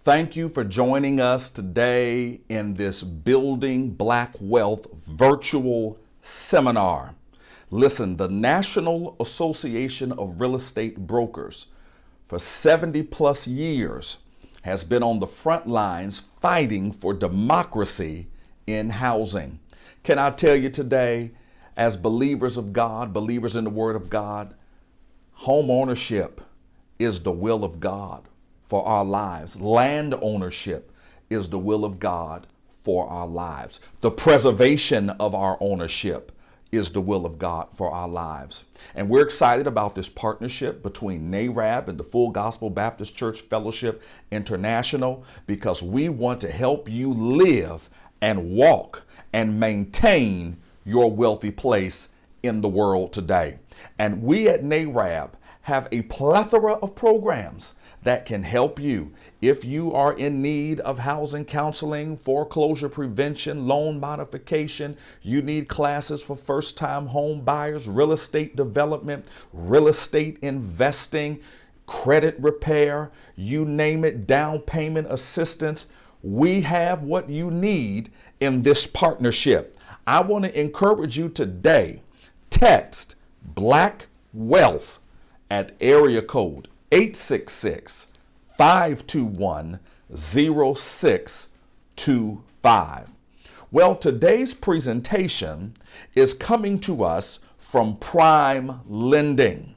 Thank you for joining us today in this Building Black Wealth virtual seminar. Listen, the National Association of Real Estate Brokers for 70 plus years has been on the front lines fighting for democracy in housing. Can I tell you today, as believers of God, believers in the Word of God, home ownership is the will of God for our lives. Land ownership is the will of God for our lives. The preservation of our ownership is the will of God for our lives. And we're excited about this partnership between NAREB and the Full Gospel Baptist Church Fellowship International, because we want to help you live and walk and maintain your wealthy place in the world today. And we at NAREB have a plethora of programs that can help you. If you are in need of housing counseling, foreclosure prevention, loan modification, you need classes for first-time home buyers, real estate development, real estate investing, credit repair, you name it, down payment assistance, we have what you need in this partnership. I want to encourage you today, text Black Wealth at area code 866-521-0625. Well, today's presentation is coming to us from Prime Lending.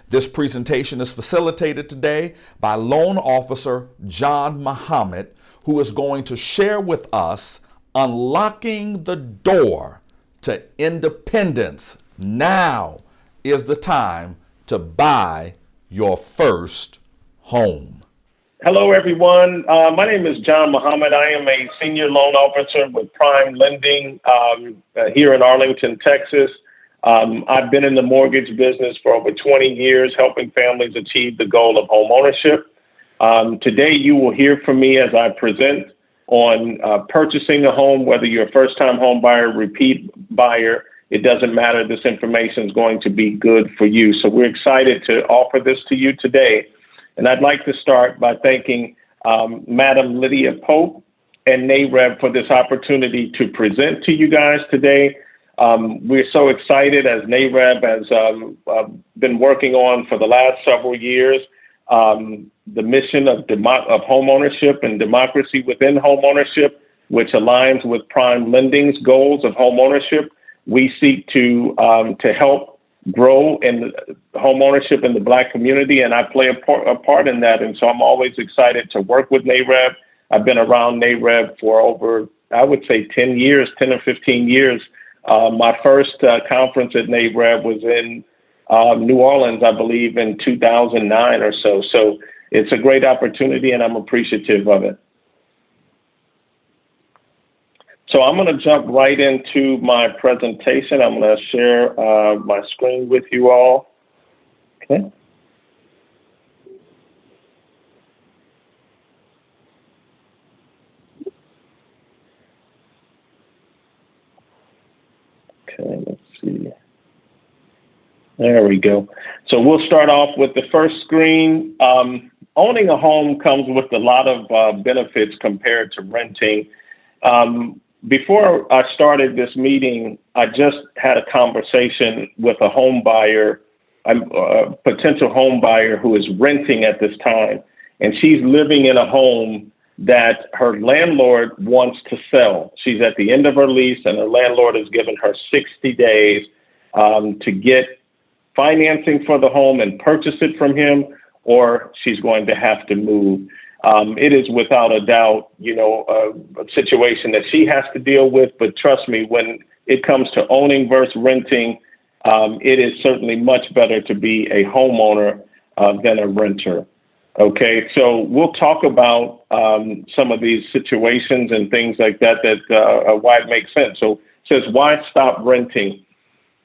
This presentation is facilitated today by Loan Officer John Muhammad, who is going to share with us unlocking the door to independence. Now is the time to buy your first home. Hello, everyone. My name is John Muhammad. I am a senior loan officer with Prime Lending here in Arlington, Texas. I've been in the mortgage business for over 20 years, helping families achieve the goal of home ownership. Today, you will hear from me as I present on purchasing a home, whether you're a first-time home buyer, repeat buyer. It doesn't matter. This information is going to be good for you. So we're excited to offer this to you today. And I'd like to start by thanking Madam Lydia Pope and NAREB for this opportunity to present to you guys today. We're so excited, as NAREB has been working on for the last several years, the mission of home ownership and democracy within home ownership, which aligns with Prime Lending's goals of home ownership. We seek to help grow in home ownership in the Black community, and I play a part in that. And so I'm always excited to work with NAREB. I've been around NAREB for over, I would say, 10 years, 10 or 15 years. My first conference at NAREB was in New Orleans, I believe, in 2009 or so. So it's a great opportunity, and I'm appreciative of it. So I'm going to jump right into my presentation. I'm going to share my screen with you all. Okay. Okay, let's see. There we go. So we'll start off with the first screen. Owning a home comes with a lot of benefits compared to renting. Before I started this meeting, I just had a conversation with a home buyer, a potential home buyer who is renting at this time, and she's living in a home that her landlord wants to sell. She's at the end of her lease, and her landlord has given her 60 days to get financing for the home and purchase it from him, or she's going to have to move. It is without a doubt, a situation that she has to deal with. But trust me, when it comes to owning versus renting, it is certainly much better to be a homeowner than a renter. Okay, so we'll talk about some of these situations and things like that, why it makes sense. So it says, why stop renting?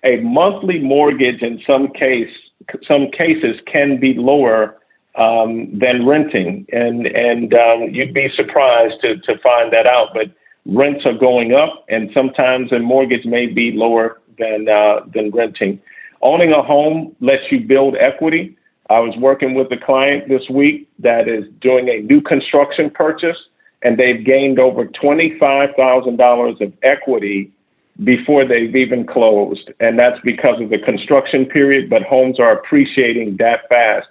A monthly mortgage in some cases can be lower than renting, and you'd be surprised to find that out. But rents are going up, and sometimes a mortgage may be lower than renting. Owning a home lets you build equity. I was working with a client this week that is doing a new construction purchase, and they've gained over $25,000 of equity before they've even closed. And that's because of the construction period, but homes are appreciating that fast.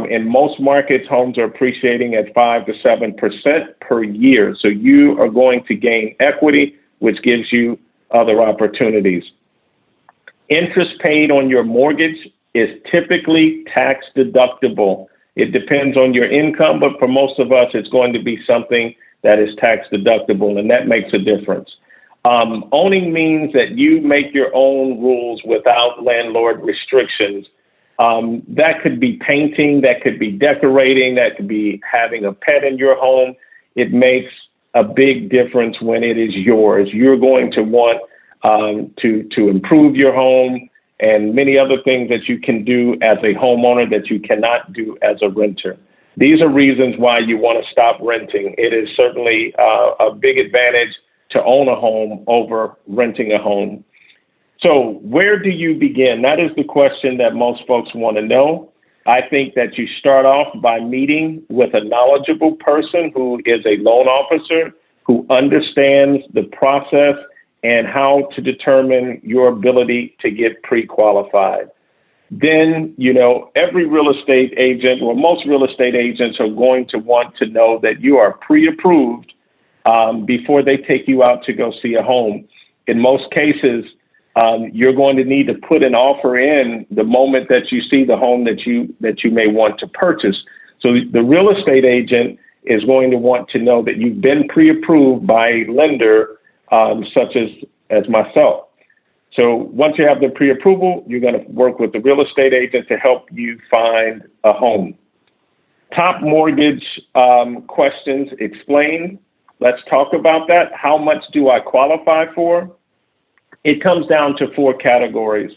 In most markets, homes are appreciating at 5 to 7% per year. So you are going to gain equity, which gives you other opportunities. Interest paid on your mortgage is typically tax deductible. It depends on your income, but for most of us, it's going to be something that is tax deductible, and that makes a difference. Owning means that you make your own rules without landlord restrictions. That could be painting, that could be decorating, that could be having a pet in your home. It makes a big difference when it is yours. You're going to want to improve your home and many other things that you can do as a homeowner that you cannot do as a renter. These are reasons why you want to stop renting. It is certainly a big advantage to own a home over renting a home. So where do you begin? That is the question that most folks want to know. I think that you start off by meeting with a knowledgeable person who is a loan officer, who understands the process and how to determine your ability to get pre-qualified. Then, every real estate agent, or most real estate agents, are going to want to know that you are pre-approved before they take you out to go see a home. In most cases, you're going to need to put an offer in the moment that you see the home that you may want to purchase. So the real estate agent is going to want to know that you've been pre-approved by a lender, such as myself. So once you have the pre-approval, you're going to work with the real estate agent to help you find a home. Top mortgage questions explained. Let's talk about that. How much do I qualify for? It comes down to 4 categories,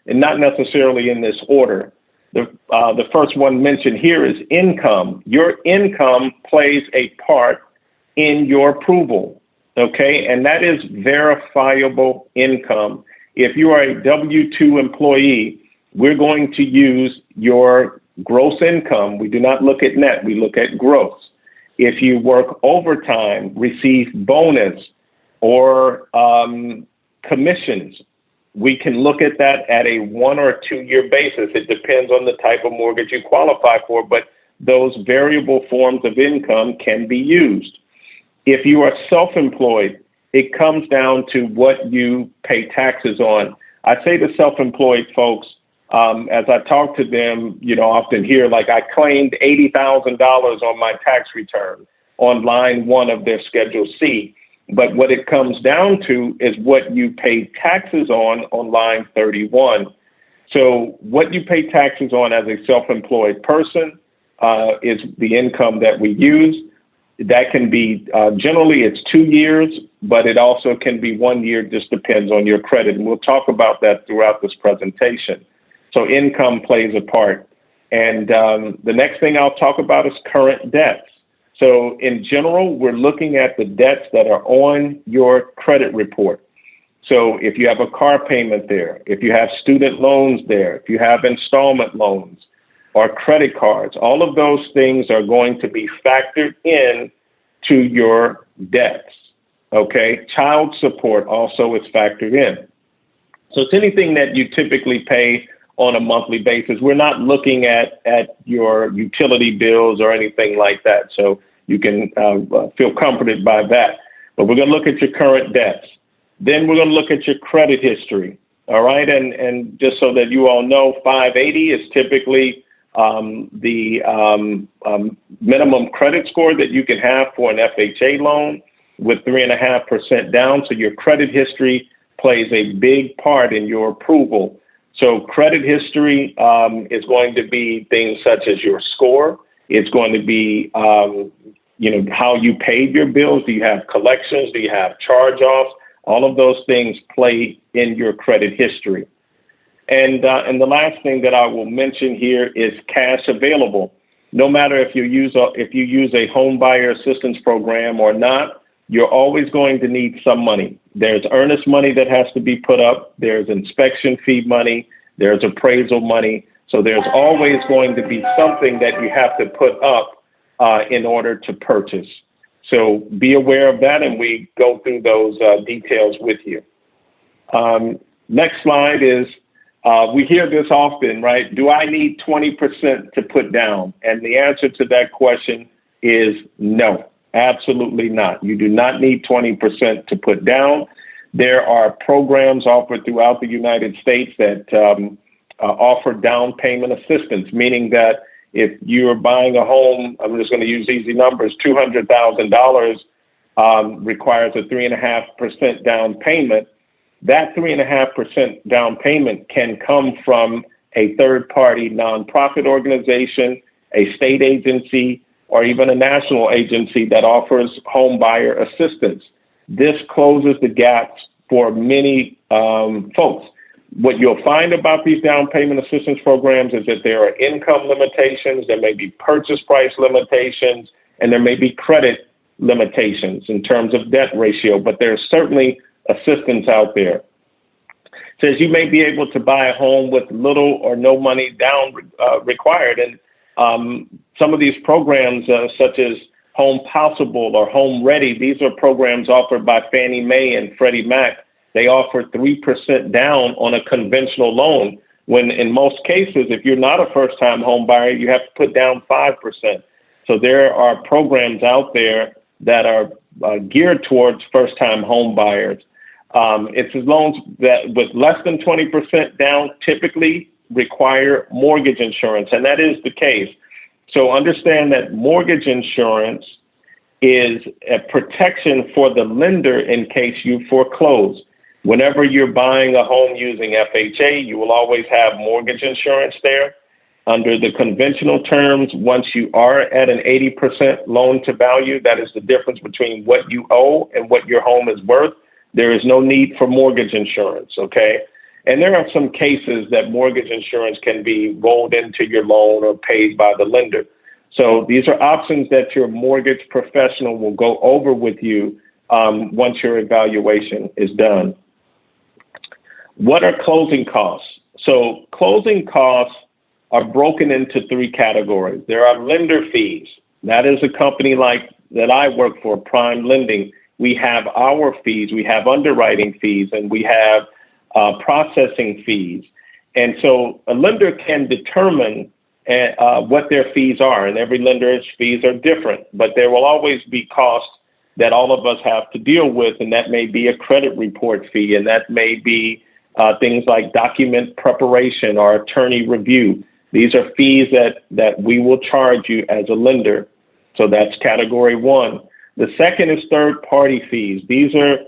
and not necessarily in this order. The first one mentioned here is income. Your income plays a part in your approval, okay? And that is verifiable income. If you are a W-2 employee, we're going to use your gross income. We do not look at net, we look at gross. If you work overtime, receive bonus or commissions, we can look at that at a 1 or 2 year basis. It depends on the type of mortgage you qualify for, but those variable forms of income can be used. If you are self-employed, it comes down to what you pay taxes on. I say to self-employed folks, as I talk to them, often hear, like, I claimed $80,000 on my tax return on line 1 of their Schedule C. But what it comes down to is what you pay taxes on line 31. So what you pay taxes on as a self-employed person is the income that we use. That can be, generally it's 2 years, but it also can be 1 year, just depends on your credit. And we'll talk about that throughout this presentation. So income plays a part. And the next thing I'll talk about is current debts. So in general, we're looking at the debts that are on your credit report. So if you have a car payment there, if you have student loans there, if you have installment loans or credit cards, all of those things are going to be factored in to your debts, okay? Child support also is factored in. So it's anything that you typically pay on a monthly basis. We're not looking at your utility bills or anything like that. So you can feel comforted by that. But we're going to look at your current debts. Then we're going to look at your credit history. All right. And just so that you all know, 580 is typically the minimum credit score that you can have for an FHA loan with 3.5% down. So your credit history plays a big part in your approval. So credit history is going to be things such as your score. It's going to be, how you paid your bills. Do you have collections? Do you have charge-offs? All of those things play in your credit history. And the last thing that I will mention here is cash available. No matter if you use a home buyer assistance program or not, you're always going to need some money. There's earnest money that has to be put up. There's inspection fee money. There's appraisal money. So there's always going to be something that you have to put up in order to purchase. So be aware of that, and we go through those details with you. Next slide is, we hear this often, right? Do I need 20% to put down? And the answer to that question is no, absolutely not. You do not need 20% to put down. There are programs offered throughout the United States that offer down payment assistance, meaning that if you're buying a home, I'm just going to use easy numbers, $200,000 requires a 3.5% down payment. That 3.5% down payment can come from a third-party nonprofit organization, a state agency, or even a national agency that offers home buyer assistance. This closes the gaps for many folks. What you'll find about these down payment assistance programs is that there are income limitations, there may be purchase price limitations, and there may be credit limitations in terms of debt ratio, but there's certainly assistance out there. It says you may be able to buy a home with little or no money down required. And some of these programs, such as Home Possible or Home Ready, these are programs offered by Fannie Mae and Freddie Mac. They offer 3% down on a conventional loan, when in most cases, if you're not a first-time home buyer, you have to put down 5%. So there are programs out there that are geared towards first-time home buyers. It's loans that with less than 20% down typically require mortgage insurance, and that is the case. So understand that mortgage insurance is a protection for the lender in case you foreclose. Whenever you're buying a home using FHA, you will always have mortgage insurance there. Under the conventional terms, once you are at an 80% loan to value, that is the difference between what you owe and what your home is worth, there is no need for mortgage insurance, okay? And there are some cases that mortgage insurance can be rolled into your loan or paid by the lender. So these are options that your mortgage professional will go over with you once your evaluation is done. What are closing costs? So closing costs are broken into three categories. There are lender fees. That is a company like that I work for, Prime Lending. We have our fees, we have underwriting fees, and we have processing fees. And so a lender can determine what their fees are, and every lender's fees are different, but there will always be costs that all of us have to deal with, and that may be a credit report fee, and that may be things like document preparation or attorney review. These are fees that we will charge you as a lender. So that's category one. The second is third-party fees. These are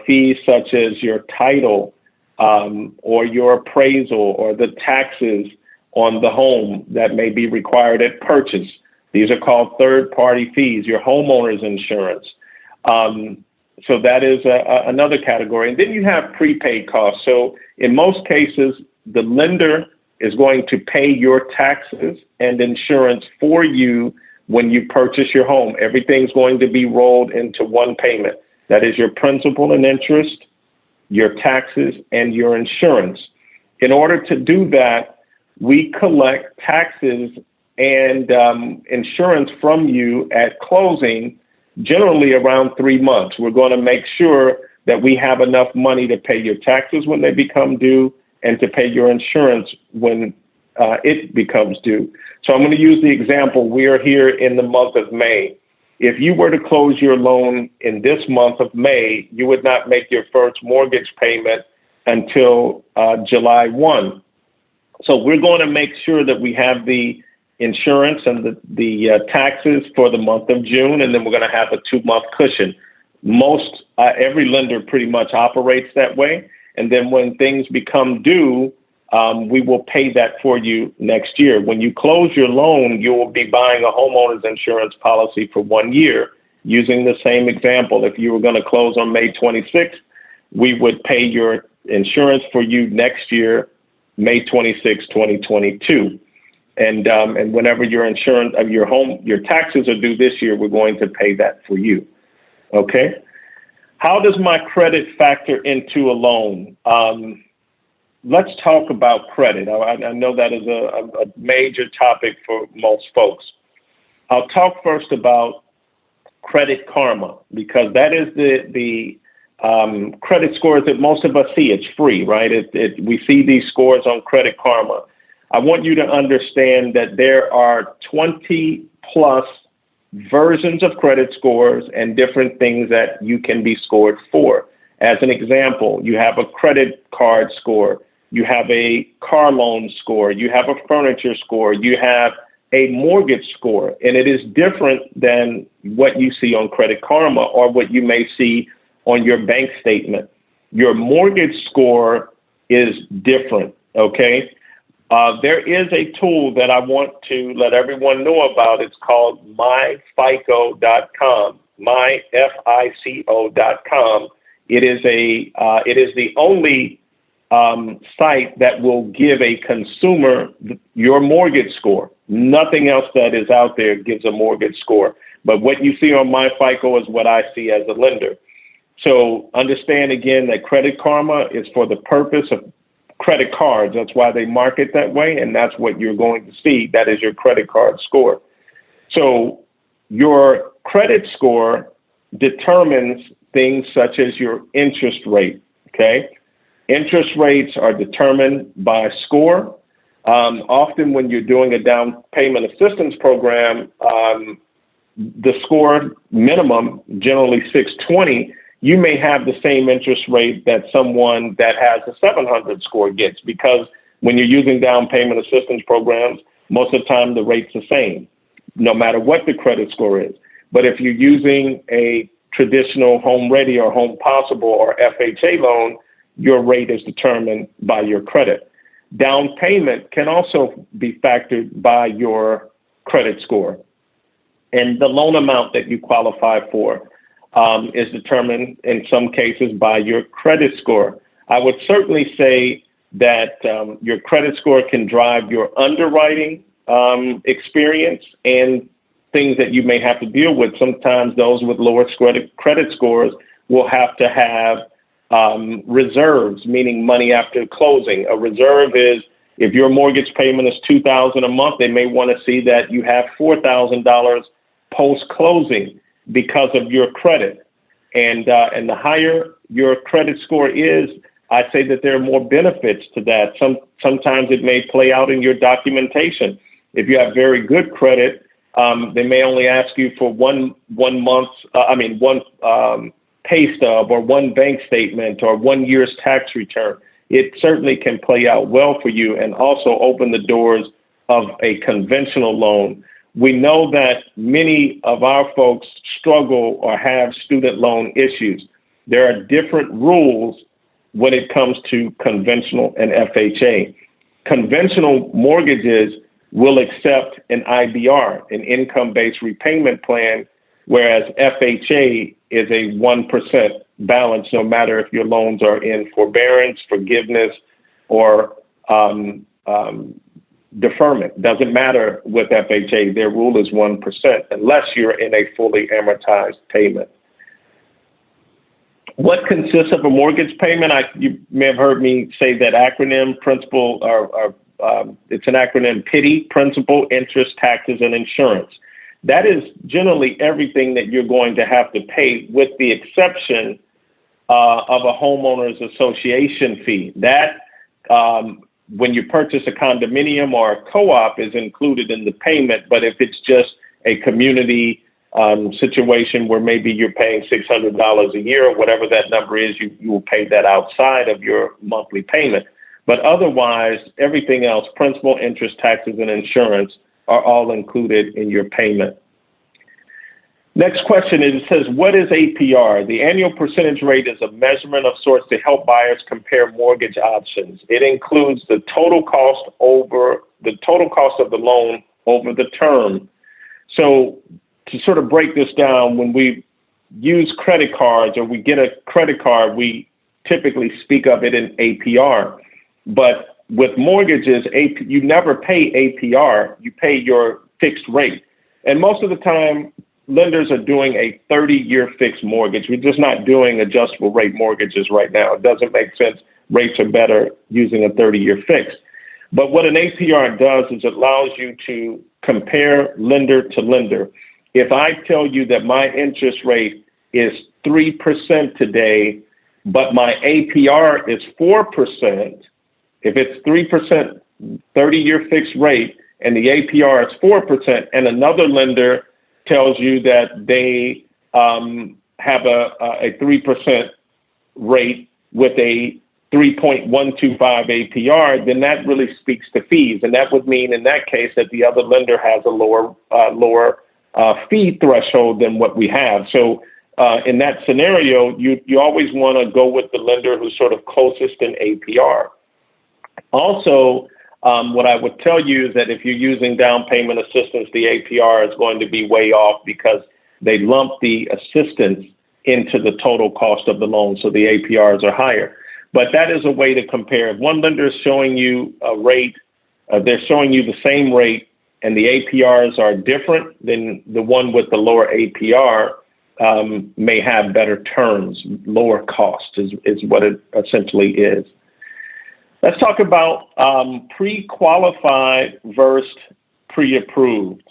fees such as your title or your appraisal or the taxes on the home that may be required at purchase. These are called third-party fees, your homeowner's insurance. So that is another category. And then you have prepaid costs. So in most cases, the lender is going to pay your taxes and insurance for you when you purchase your home. Everything's going to be rolled into one payment. That is your principal and interest, your taxes, and your insurance. In order to do that, we collect taxes and insurance from you at closing, generally around 3 months. We're going to make sure that we have enough money to pay your taxes when they become due and to pay your insurance when it becomes due. So I'm going to use the example. We are here in the month of May. If you were to close your loan in this month of May, you would not make your first mortgage payment until July 1. So we're going to make sure that we have the insurance and the taxes for the month of June, and then we're going to have a 2-month cushion. Most every lender pretty much operates that way. And then when things become due, we will pay that for you next year. When you close your loan, you will be buying a homeowner's insurance policy for 1 year. Using the same example, if you were going to close on May 26th, we would pay your insurance for you next year, May 26, 2022. And whenever your insurance of your taxes are due this year, we're going to pay that for you. Okay. How does my credit factor into a loan? let's talk about credit. I know that is a major topic for most folks. I'll talk first about Credit Karma, because that is the credit scores that most of us see. It's free, right? We see these scores on Credit Karma. I want you to understand that there are 20 plus versions of credit scores and different things that you can be scored for. As an example, you have a credit card score, you have a car loan score, you have a furniture score, you have a mortgage score, and it is different than what you see on Credit Karma or what you may see on your bank statement. Your mortgage score is different, okay? There is a tool that I want to let everyone know about. It's called myfico.com, myfico.com. It is the only site that will give a consumer your mortgage score. Nothing else that is out there gives a mortgage score. But what you see on MyFICO is what I see as a lender. So understand again that Credit Karma is for the purpose of credit cards. That's why they market that way, and that's what you're going to see. That is your credit card score. So your credit score determines things such as your interest rate, okay? Interest rates are determined by score. Often when you're doing a down payment assistance program, the score minimum, generally 620, you may have the same interest rate that someone that has a 700 score gets, because when you're using down payment assistance programs, most of the time the rate's the same, no matter what the credit score is. But if you're using a traditional Home Ready or Home Possible or FHA loan, your rate is determined by your credit. Down payment can also be factored by your credit score. And the loan amount that you qualify for is determined in some cases by your credit score. I would certainly say that your credit score can drive your underwriting experience and things that you may have to deal with. Sometimes those with lower credit scores will have to have reserves, meaning money after closing. A reserve is if your mortgage payment is $2,000 a month, they may want to see that you have $4,000 post-closing because of your credit. And the higher your credit score is, I'd say that there are more benefits to that. Sometimes it may play out in your documentation. If you have very good credit, they may only ask you for one pay stub or one bank statement or 1 year's tax return. It certainly can play out well for you and also open the doors of a conventional loan. We know that many of our folks struggle or have student loan issues. There are different rules when it comes to conventional and FHA. Conventional mortgages will accept an IBR, an income-based repayment plan, whereas FHA is a 1% balance, no matter if your loans are in forbearance, forgiveness, or deferment. Doesn't matter with FHA. Their rule is 1% unless you're in a fully amortized payment. What consists of a mortgage payment? You may have heard me say that acronym, principal, it's an acronym, PITI, principal, interest, taxes, and insurance. That is generally everything that you're going to have to pay, with the exception of a homeowners association fee. That when you purchase a condominium or a co-op is included in the payment, but if it's just a community situation where maybe you're paying $600 a year or whatever that number is, you will pay that outside of your monthly payment. But otherwise, everything else, principal, interest, taxes, and insurance, are all included in your payment. Next question is, it says, what is APR? The annual percentage rate is a measurement of sorts to help buyers compare mortgage options. It includes the total cost of the loan over the term. So to sort of break this down, when we use credit cards or we get a credit card, we typically speak of it in APR. But with mortgages, you never pay APR, you pay your fixed rate. And most of the time, lenders are doing a 30-year fixed mortgage. We're just not doing adjustable rate mortgages right now. It doesn't make sense rates are better using a 30-year fix. But what an APR does is it allows you to compare lender to lender. If I tell you that my interest rate is 3% today, but my APR is 4%, if it's 3%, 30-year fixed rate, and the APR is 4%, and another lender tells you that they have a 3% rate with a 3.125 APR, then that really speaks to fees. And that would mean in that case that the other lender has a lower fee threshold than what we have. So in that scenario, you always want to go with the lender who's sort of closest in APR. Also, what I would tell you is that if you're using down payment assistance, the APR is going to be way off because they lump the assistance into the total cost of the loan. So the APRs are higher. But that is a way to compare. If one lender is showing you a rate, they're showing you the same rate, and the APRs are different, then the one with the lower APR may have better terms. Lower cost is what it essentially is. Let's talk about pre-qualified versus pre-approved.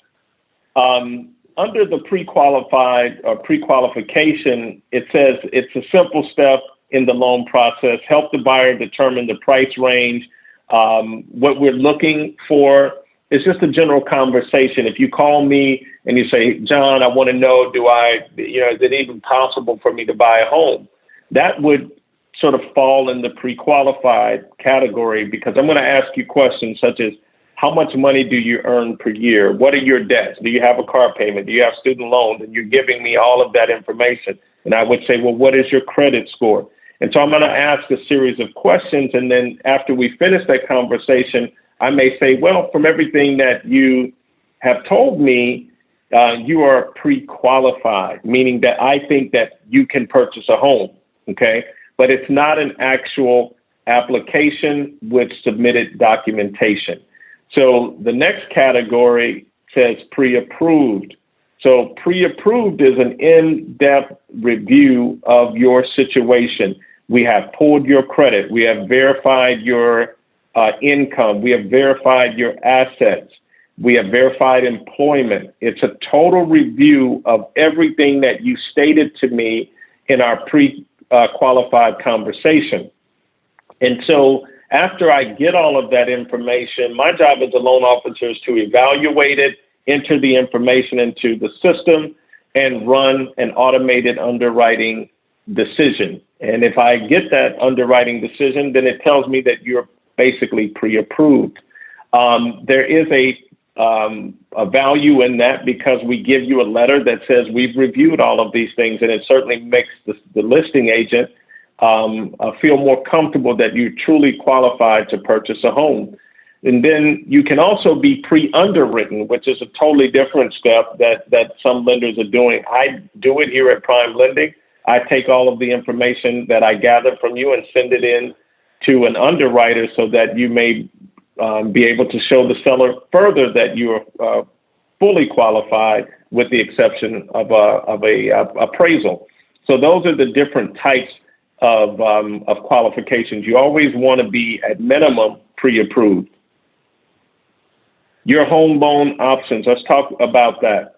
Under the pre-qualified or pre-qualification, it says it's a simple step in the loan process, help the buyer determine the price range. What we're looking for is just a general conversation. If you call me and you say, John, I want to know, is it even possible for me to buy a home? That would sort of fall in the pre-qualified category, because I'm going to ask you questions such as, how much money do you earn per year? What are your debts? Do you have a car payment? Do you have student loans? And you're giving me all of that information. And I would say, well, what is your credit score? And so I'm going to ask a series of questions. And then after we finish that conversation, I may say, well, from everything that you have told me, you are pre-qualified, meaning that I think that you can purchase a home. Okay. But it's not an actual application with submitted documentation. So the next category says pre-approved. So pre-approved is an in-depth review of your situation. We have pulled your credit. We have verified your income. We have verified your assets. We have verified employment. It's a total review of everything that you stated to me in our pre-qualified conversation. And so after I get all of that information, my job as a loan officer is to evaluate it, enter the information into the system, and run an automated underwriting decision. And if I get that underwriting decision, then it tells me that you're basically pre-approved. There is a value in that, because we give you a letter that says we've reviewed all of these things, and it certainly makes the listing agent feel more comfortable that you're truly qualified to purchase a home. And then you can also be pre-underwritten, which is a totally different step that some lenders are doing. I do it here at Prime Lending. I take all of the information that I gather from you and send it in to an underwriter so that you may be able to show the seller further that you are fully qualified, with the exception of a appraisal. So those are the different types of qualifications. You always want to be at minimum pre-approved. Your home loan options. Let's talk about that.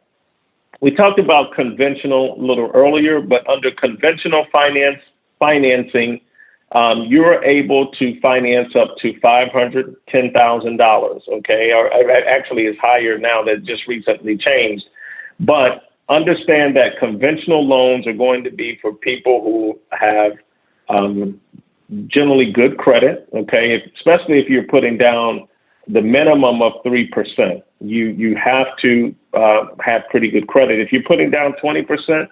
We talked about conventional a little earlier, but under conventional financing, you're able to finance up to $510,000. Okay, or actually it's higher now, that just recently changed. But understand that conventional loans are going to be for people who have generally good credit. Okay, especially if you're putting down the minimum of 3%. You have to have pretty good credit. If you're putting down 20%,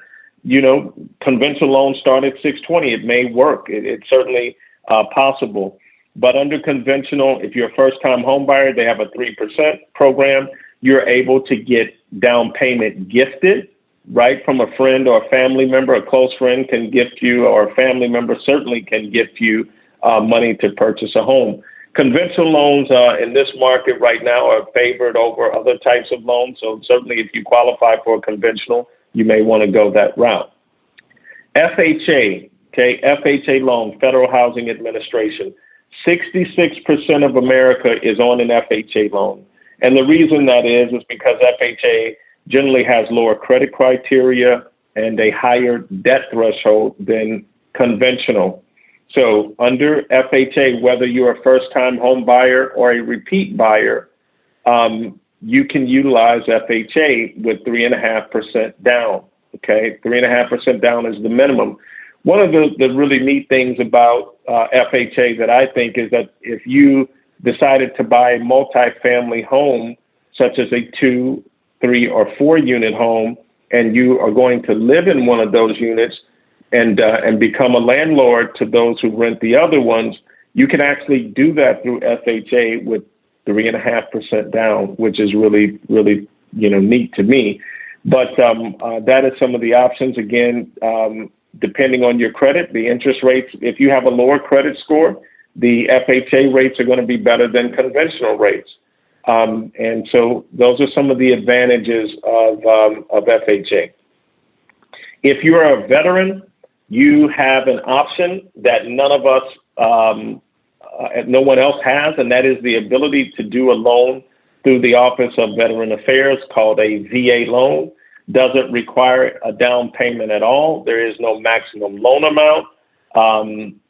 conventional loans start at 620. It may work. It's certainly possible. But under conventional, if you're a first-time home buyer, they have a 3% program. You're able to get down payment gifted, right, from a friend or a family member. A close friend can gift you, or a family member certainly can gift you money to purchase a home. Conventional loans in this market right now are favored over other types of loans. So certainly if you qualify for a conventional, you may want to go that route. FHA. Okay, FHA loan, Federal Housing Administration. 66% of America is on an FHA loan. And the reason that is because FHA generally has lower credit criteria and a higher debt threshold than conventional. So under FHA, whether you're a first-time home buyer or a repeat buyer, you can utilize FHA with 3.5% down. Okay, 3.5% down is the minimum. One of the really neat things about FHA that I think is that if you decided to buy a multifamily home, such as a 2, 3, or 4 unit home, and you are going to live in one of those units and become a landlord to those who rent the other ones, you can actually do that through FHA with 3.5% down, which is really, really, neat to me. But that is some of the options. Again, depending on your credit, the interest rates, if you have a lower credit score, the FHA rates are going to be better than conventional rates. And so those are some of the advantages of FHA. If you're a veteran, you have an option that none of us, no one else has, and that is the ability to do a loan through the Office of Veteran Affairs called a VA loan. Doesn't require a down payment at all. There is no maximum loan amount.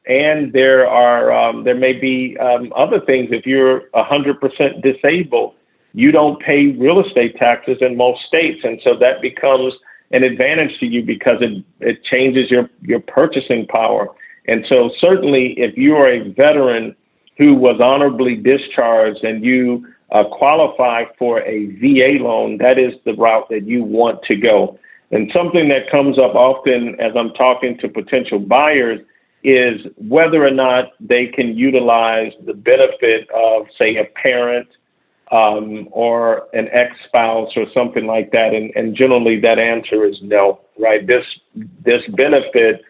And there may be other things. If you're 100% disabled, you don't pay real estate taxes in most states. And so that becomes an advantage to you because it changes your purchasing power. And so certainly if you are a veteran who was honorably discharged and you qualify for a VA loan, that is the route that you want to go. And something that comes up often as I'm talking to potential buyers is whether or not they can utilize the benefit of, say, a parent or an ex-spouse or something like that. And generally that answer is no, right? This benefit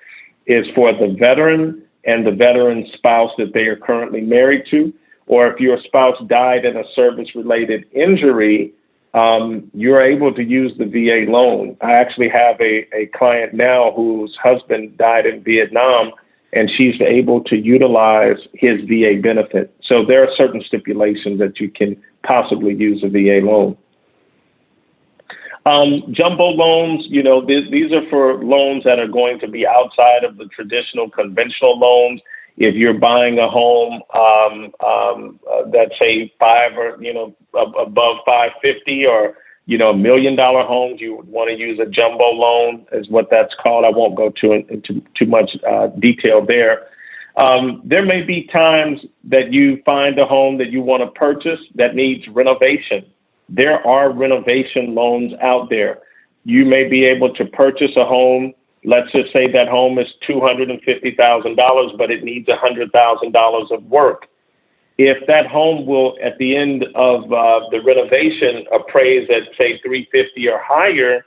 is for the veteran and the veteran's spouse that they are currently married to. Or if your spouse died in a service-related injury, you're able to use the VA loan. I actually have a client now whose husband died in Vietnam, and she's able to utilize his VA benefit. So there are certain stipulations that you can possibly use a VA loan. Jumbo loans, these are for loans that are going to be outside of the traditional conventional loans. If you're buying a home that's say above 550 or $1 million homes, you would want to use a jumbo loan, is what that's called. I won't go into too much detail there. There may be times that you find a home that you want to purchase that needs renovation. There are renovation loans out there. You may be able to purchase a home. Let's just say that home is $250,000, but it needs $100,000 of work. If that home will, at the end of the renovation, appraise at, say, $350,000 or higher,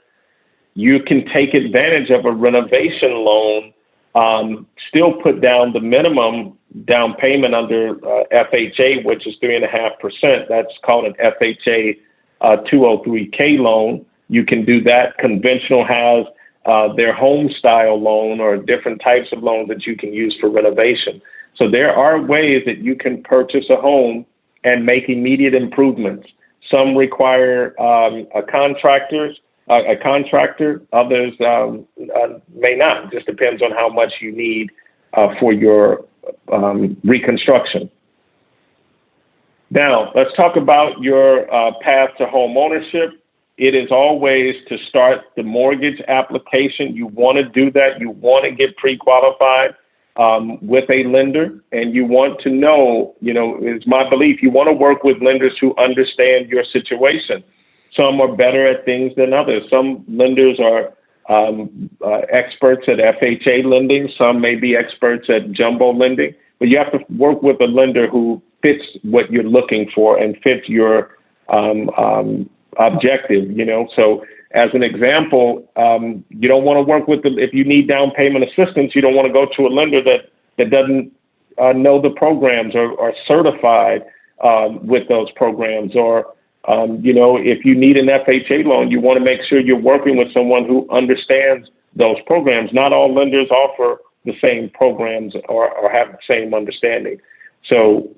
you can take advantage of a renovation loan, still put down the minimum down payment under FHA, which is 3.5%. That's called an FHA 203K loan. You can do that. Conventional has their home style loan or different types of loans that you can use for renovation. So there are ways that you can purchase a home and make immediate improvements. Some require a contractor, others may not. It just depends on how much you need for your reconstruction. Now, let's talk about your path to home ownership. It is always to start the mortgage application. You want to do that. You want to get pre-qualified with a lender, and you want to know, it's my belief, you want to work with lenders who understand your situation. Some are better at things than others. Some lenders are experts at FHA lending. Some may be experts at jumbo lending, but you have to work with a lender who fits what you're looking for and fits your objective, So as an example, you don't want to work with if you need down payment assistance, you don't want to go to a lender that doesn't know the programs or are certified with those programs. Or, if you need an FHA loan, you want to make sure you're working with someone who understands those programs. Not all lenders offer the same programs or have the same understanding. So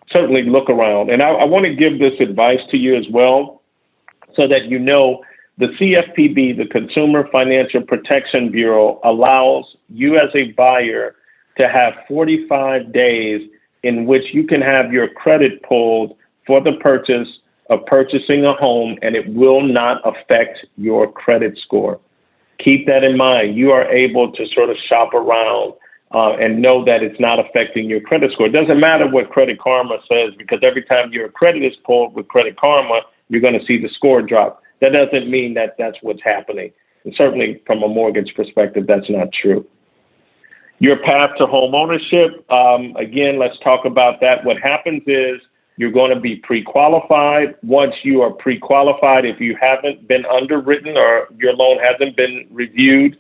certainly look around. And I want to give this advice to you as well, so that you know the CFPB, the Consumer Financial Protection Bureau, allows you as a buyer to have 45 days in which you can have your credit pulled for the purchase of purchasing a home, and it will not affect your credit score. Keep that in mind. You are able to sort of shop around and know that it's not affecting your credit score. It doesn't matter what Credit Karma says, because every time your credit is pulled with Credit Karma, you're going to see the score drop. That doesn't mean that that's what's happening. And certainly from a mortgage perspective, that's not true. Your path to home ownership, again, let's talk about that. What happens is you're going to be pre-qualified. Once you are pre-qualified, if you haven't been underwritten or your loan hasn't been reviewed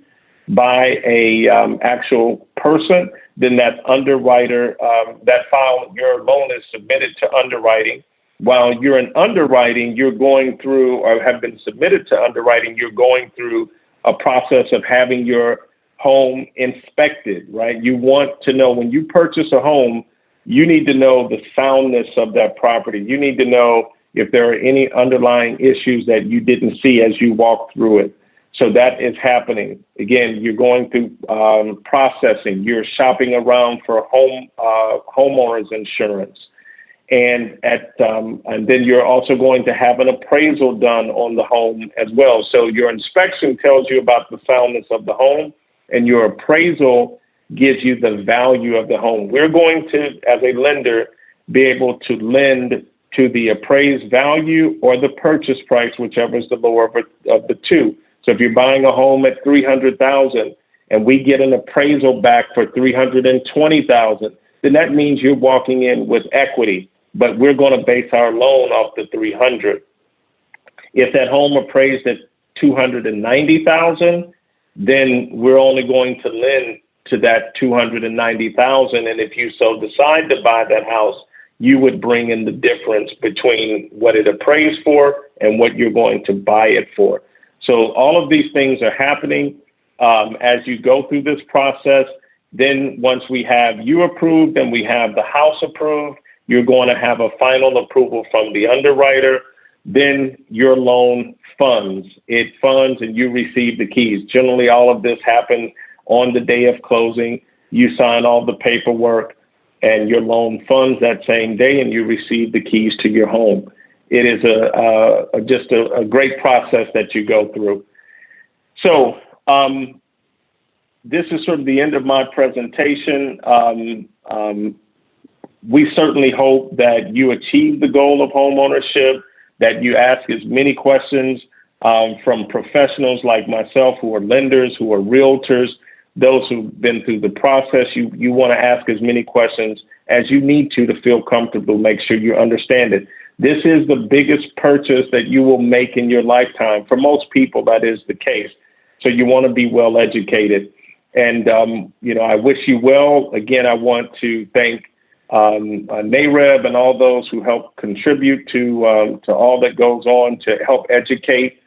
by a actual person, then that underwriter, that file, your loan is submitted to underwriting. While you're in underwriting, you're going through, or have been submitted to underwriting, you're going through a process of having your home inspected, right? You want to know, when you purchase a home, you need to know the soundness of that property. You need to know if there are any underlying issues that you didn't see as you walk through it. So that is happening. Again, you're going through processing. You're shopping around for homeowners insurance. And then you're also going to have an appraisal done on the home as well. So your inspection tells you about the soundness of the home, and your appraisal gives you the value of the home. We're going to, as a lender, be able to lend to the appraised value or the purchase price, whichever is the lower of the two. So if you're buying a home at $300,000 and we get an appraisal back for $320,000, then that means you're walking in with equity, but we're going to base our loan off the $300,000. If that home appraised at $290,000, then we're only going to lend to that $290,000. And if you so decide to buy that house, you would bring in the difference between what it appraised for and what you're going to buy it for. So all of these things are happening as you go through this process. Then once we have you approved and we have the house approved, you're going to have a final approval from the underwriter. Then your loan funds. It funds and you receive the keys. Generally, all of this happens on the day of closing. You sign all the paperwork and your loan funds that same day, and you receive the keys to your home. It is just a great process that you go through. So this is sort of the end of my presentation. We certainly hope that you achieve the goal of home ownership, that you ask as many questions from professionals like myself, who are lenders, who are realtors, those who've been through the process. You want to ask as many questions as you need to feel comfortable, make sure you understand it. This is the biggest purchase that you will make in your lifetime. For most people, that is the case. So you want to be well educated. And, I wish you well. Again, I want to thank NAREB and all those who help contribute to all that goes on to help educate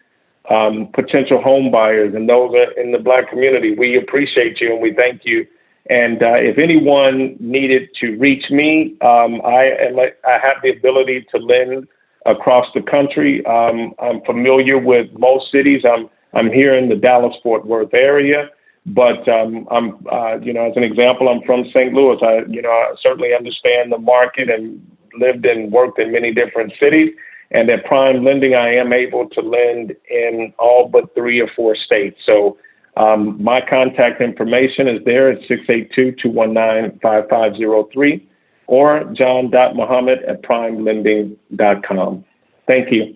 potential home buyers and those in the Black community. We appreciate you and we thank you. And if anyone needed to reach me, I have the ability to lend across the country. I'm familiar with most cities. I'm here in the Dallas-Fort Worth area, but as an example, I'm from St. Louis. I certainly understand the market and lived and worked in many different cities. And at Prime Lending, I am able to lend in all but 3 or 4 states. So my contact information is there at 682-219-5503 or john.muhammad@primelending.com. Thank you.